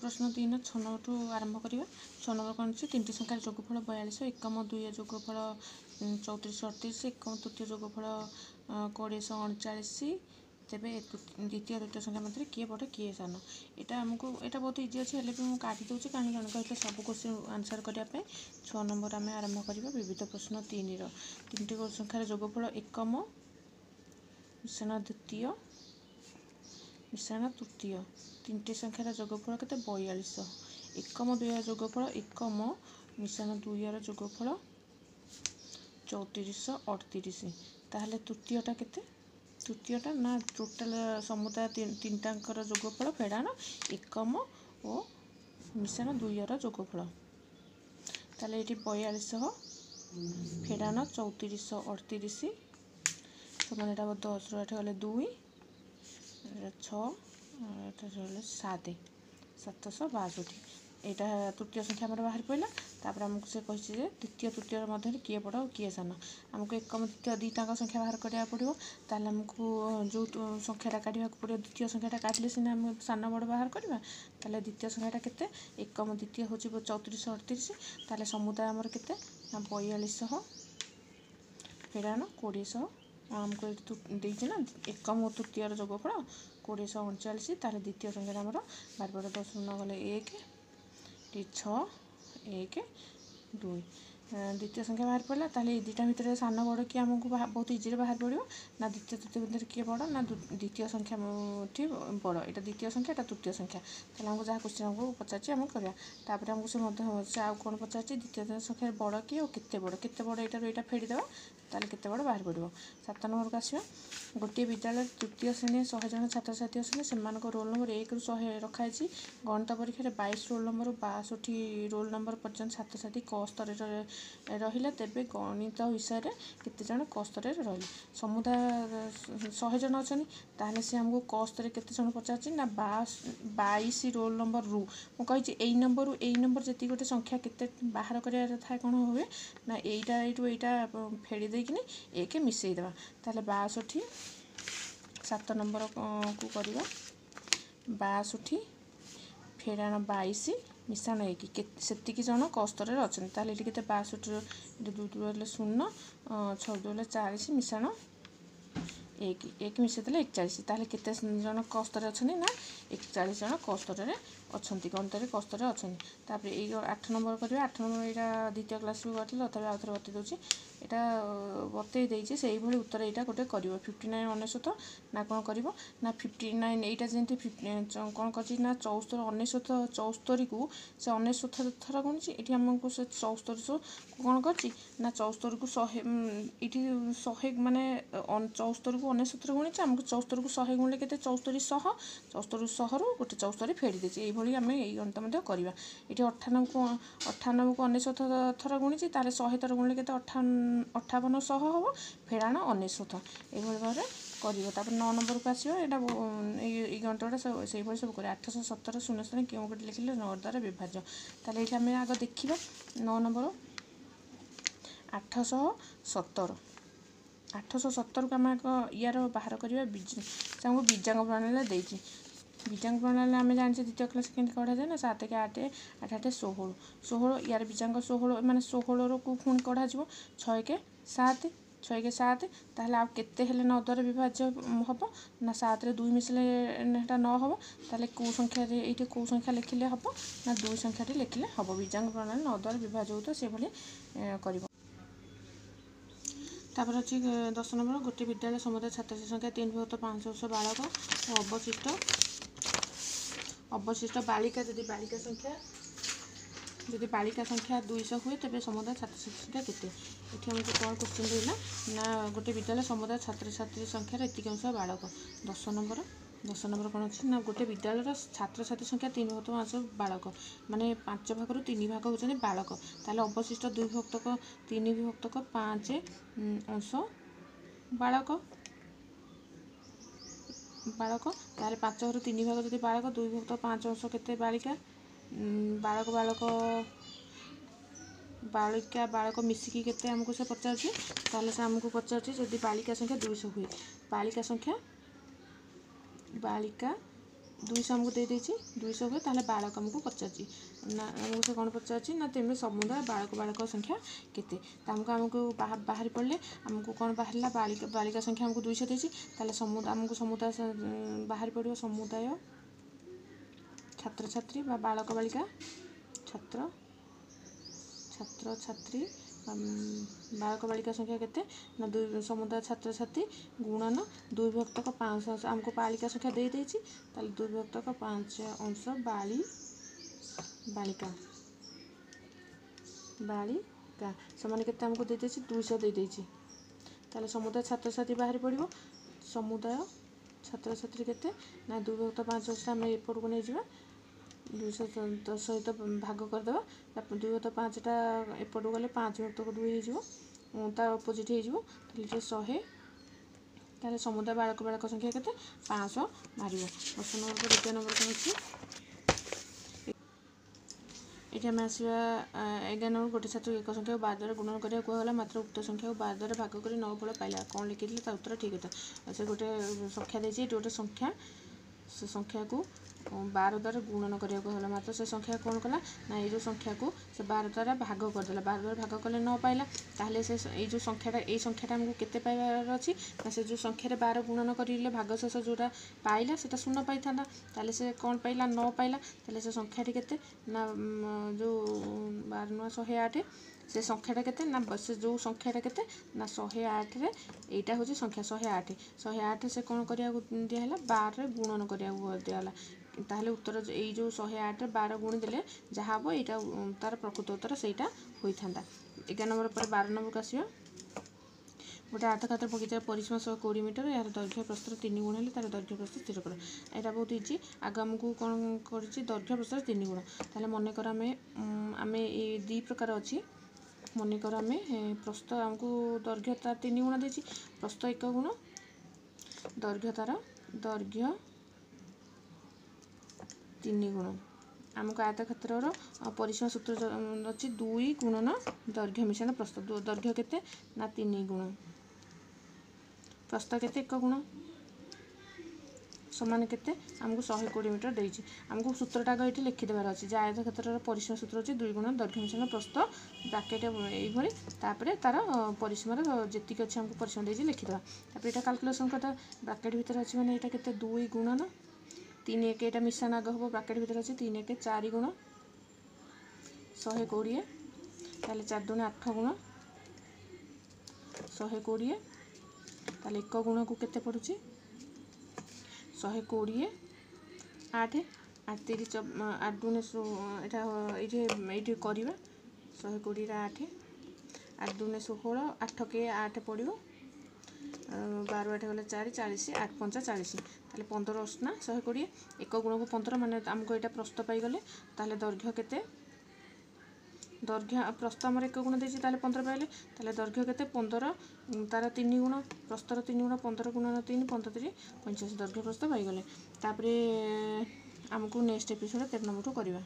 प्रश्न 3 6 नंबर आरंभ करवा। 6 नंबर कौन अच्छी 3टी संख्यार जोगफल 42, एकम 2 जोगफल 34 38, एकम तृतीय जोगफल 20 तेबे द्वितीय तृतीय संख्या मध्य किए बड़ किए सान। यहाँ आमको यहाँ बहुत इजी अच्छे हेल्ले भी मुझे काटी दूसरी कारण जन कहते सब क्वेश्चन आंसर करने। 6 नंबर आम आरंभ करवा। विविध प्रश्न 3 3टी संख्यार जोगफल एकम मिश्रण द्वितीय मिश्रण तृतीय 3टी संख्यार जोगफल के 42, एकम 2 जोगफल एकम मिश्रण 2 जोगफल 34 38। ताहले तृतीयटा के तृतीयटा ना टोटाल समुदाय 3टांकर जोगफल फेड़ान एकम और मिश्रण 2 जोगफल। ताहले ये 42 फेड़ान 34 38 समान 10 गले 2 6 7 762। यहाँ तृतीय संख्या आम बाहर पड़ा। तापर आमको से कही द्वितीय तृतीय मध्य किए बड़ और किए सान। आमको एकम द्वितीय दुईटाक संख्या बाहर करा पड़ो। ताल आमको जो संख्याटा काढ़ा पड़ो द्वितीय संख्याटा काटिले सीना आम सान बड़ बाहर करवा। ताले द्वितीय संख्याटा के एकम द्वितीय हूँ 34 38। ताले समुदाय आमर के 42 फेड़ान 20 आमको देती ना एकम और तृतीय जोगफल 20 ताले द्वितीय संख्या आमर 12 10 न गले 1 6 1 2 द्वितीय संख्या बाहर पड़ा। ताले दुईटा भितर सान बड़ कि आमको बहुत इजी बाहर पड़ो ना द्वितीय तृतीय भितर किए बड़ ना द्वितीय संख्या बड़। यहाँ द्वितीय संख्या यहाँ तृतीय संख्या। ताले आमको जहाँ क्वेश्चन आमको पचार आम करवा। तापर आमको से आउ कौन पचार द्वितीय संख्या बड़ कि और केते बड़ यहाँ फेड़ीदेवा। ताले केते बड़ बाहर पड़ो। 7 नंबर को आसवा। गोटे विद्यालय तृतीय श्रेणी 100 जन छात्र छात्री अच्छे से रोल नंबर 1 ରୁ 100 रखाई। गणित परीक्षा 22 रोल नंबर 62 रोल नंबर पर्यटन छात्र छात्री क स्तर रहा। तेबे गणित विषय में केते जन क स्तर रही। समुदाय 100 जन अच्छा ताहले से आमको क स्तर केते जन पचार ना 22 रोल नंबर रु मुझे यही नंबर रु यही नंबर जी गोटे संख्या केते बाहर करार थाए कौन हुए ना यहाँ फेड़ी देकिन एक मिसईदेवा। ताहले 62 7 नंबर को करवा। 62 फेड़ान 22 मिश्रण 1 से जन क स्तर अच्छा। ताहले ये 62 2 2 0 6 2 40 मिश्रण 1 मिसईदे 41। ताहले केते जन क स्तर अच्छा ना 41 जन क स्तर अच्छा गणित क स्तर अच्छा। तापर ये 8 नंबर करवा। 8 नंबर यहाँ द्वितीय क्लास भी करते तथा आउ थे बता दूसरी यहाँ बतई देती से भाई उत्तर यहाँ गोटे कर 59 99 ना कौन कर ना 59 यहाँ जमी कौन कर 74 99 74 को से 99 थर गुणी ये आमको से 74 कौन कर 74 को 100 ये 100 माने 74 को 99 गुणी आमको 74 को 100 गुणिले के 74 100 74 100 रु गोटे 74 फेड़ी देती ये आम यही गणित करवा। ये 98 को 99 थर गुणी ताले 100 थर गुणिले के 58 100 हम फेड़ाण 99 ये भाव में कर। 9 नंबर को आसो। ये गणितटा से सब कर 817 शून्य क्यों गोटे लिखिले 9 द्वारा विभाज्य। ताले ये आम आग देखा 9 नंबर 817 817 को आम यार बाहर करवा हमको बीजांग प्रणाली देती। बीजांग प्रणाली आम जाने द्वितीय क्लास के कढ़ा जाए ना 7 के 8 8 8 16 16 यार बीजांग 16 माने 16 को पुणी कढ़ा 6 के 7 6 के 7 ताहले आ केते हेले 9 द्वारा विभाज्य हम ना 7 रे 2 मिसले 9 हम। ताहले कौ संख्या ये कौ संख्या लिखिले हम ना 2 संख्या लिखिले हम। बीजांग प्रणाली 9 द्वारा विभाज्य हो तो से भाई कर। तापर अच्छी 10 नंबर गोटे विद्यालय समुदाय छात्र संख्या 3,500 बालक और अवशिष्ट बालिका जदि बालिका संख्या 200 हुए तेज समुदाय छात्र छात्री संख्या केते। ये कौन क्वेश्चन देना ना गोटे विद्यालय समुदाय छात्र छात्री संख्यार एतिक अंश बालक। 10 नंबर कौन अच्छी ना गोटे विद्यालय छात्र छात्री संख्या 3,500 बालक माने 5 भाग 3 भाग होती बालक। ताले अवशिष्ट 2 विभक्तक 3 विभक्तक 5 अंश बालक ताले 5 भाग 3 भाग जब बालक 2 विभक्त 5 अंश के बालिका बालक मिसिकी केते हमको से पचार ताले से हमको पचार जब बालिका संख्या 200 हुए बालिका 200 आमको दे देछि 200 हुए ताहले बालक हमको पचाछि ना हमको से कोन पचाछि ना तेमे समुदाय बालक संख्या केते हमको बाहर पड़ले हमको कोन बाहरला बालिका संख्या हमको 200 देछि ताहले समुदाय बाहर पड़ियो समुदाय छात्र छात्री बा बालक बालिका छात्र छात्र छात्री बालक बालिका संख्या केते ना समुदाय छात्र छात्री गुणन 2 विभक्तक 5 हमको बालिका संख्या दे देछि ताले 2 विभक्तक 5 अंश बालिका समान केते हमको दे देछि 200 दे देछि ताले समुदाय छात्र छात्री बाहर पड़िबो समुदाय छात्र छात्री केते ना 2 विभक्त 5 अंश हम एपट को नै जिबा 210 सहित भाग करदेवा 2 विभक्त 5 टा एपट गले 5 विभक्त 2 हो ता अपोजिट हो 100 ताले समुदाय बालक संख्या केते 500 मारिबो क्वेश्चन नंबर 2 नंबर कोन अछि एठी हम आसीबा 11 नंबर गोटे छात्र एक संख्या 12 द्वारा गुणन करिया कहला मात्र उक्त संख्या 12 द्वारा भाग करी 9 फल पाइला कोन लिखिले ता उत्तर ठीक होता से गोटे संख्या देछि गोटे संख्या से संख्या को 12 द्वारा गुणन करिया कहला मात्र से संख्या कोन कला ना ए जो संख्या को से 12 द्वारा भाग कर देला 12 द्वारा भाग कले 9 पाइला ताहले से ए जो संख्याटा हमको केते पाइबार अछि ना से जो संख्या रे 12 गुणन करिले भागशेष जोटा पाइला सेटा शून्य पाइथाना ताहले से कोन पाइला 9 पाइला ताहले से संख्याटी केते ना जो 12 9 108 से संख्याटा केते ना से जो संख्याटा केते ना 108 रे एटा होची संख्या 108 से कोन करिया दिया हला 12 रे गुणन करिया दिया हला ताहले उत्तर ए जो 108 रे 12 गुण देले जहा हो एटा तार प्रकृत उत्तर सेटा होई थांदा 11 नंबर पर 12 नंबर का आसीबा गोटे आयतक्षेत्र बगीचा परिसीमा 120 मीटर यार दैर्घ्य प्रस्थ 3 गुण हेले तार दैर्घ्य प्रस्थ स्थिर कर एटा बहुत इजी आग हमको कोन करछि दैर्घ्य प्रस्थ 3 गुण ताले मने कर आमे ए दी प्रकार अछि मने कर आमे प्रस्थ हमको दैर्घ्य तार 3 गुण देछि प्रस्थ 1 गुण दैर्घ्य तार दैर्घ्य 3 गुण आमको आयतक्षेत्र परिसीमा सूत्र अच्छी 2 गुणन दैर्घ्य मिश्रण प्रस्थ दैर्घ्य केते ना 3 गुण प्रस्थ केते 1 गुण समान केते हमको 120 मीटर देछि हमको सूत्रटा एठी लिखि देबार अछि जे आयतक्षेत्र परिसीमा सूत्र अछि 2 गुण दैर्घ्य मिश्रण प्रस्थ ब्रैकेट एई भली तापरे तार परिसीमा जेतिक अछि हमको परिसीमा देछि लिखि देबा तापरे एटा कैलकुलेशन करता ब्रैकेट भीतर अछि माने एटा केते 2 गुणन 3 1 एटा मिश्रण आग हो ब्रैकेट भीतर अछि 3 1 4 गुण 120 ताले 4 2 8 गुण 120 ताले 1 गुण को केते पडुची 120 8 8 3 8 2 एटा एठी करबा 120 रे 8 8 2 16 8 के 8 पड़िबो 12 8 गले 4 40 8 5 40 ताले 15 असना 120 1 गुण को 15 माने हमको एटा प्रस्थ पाई गले ताले दैर्घ्य केते दैर्घ्य प्रस्थ हमर 1 गुण देछि ताले 15 पाइले ताले दैर्घ्य केते 15 तार 3 गुण प्रस्थर 3 गुण 15 गुणन 3 15 3 85 दैर्घ्य प्रस्थ पाई गले तापरे हमको नेक्स्ट एपिसोड 13 नंबर को करबा।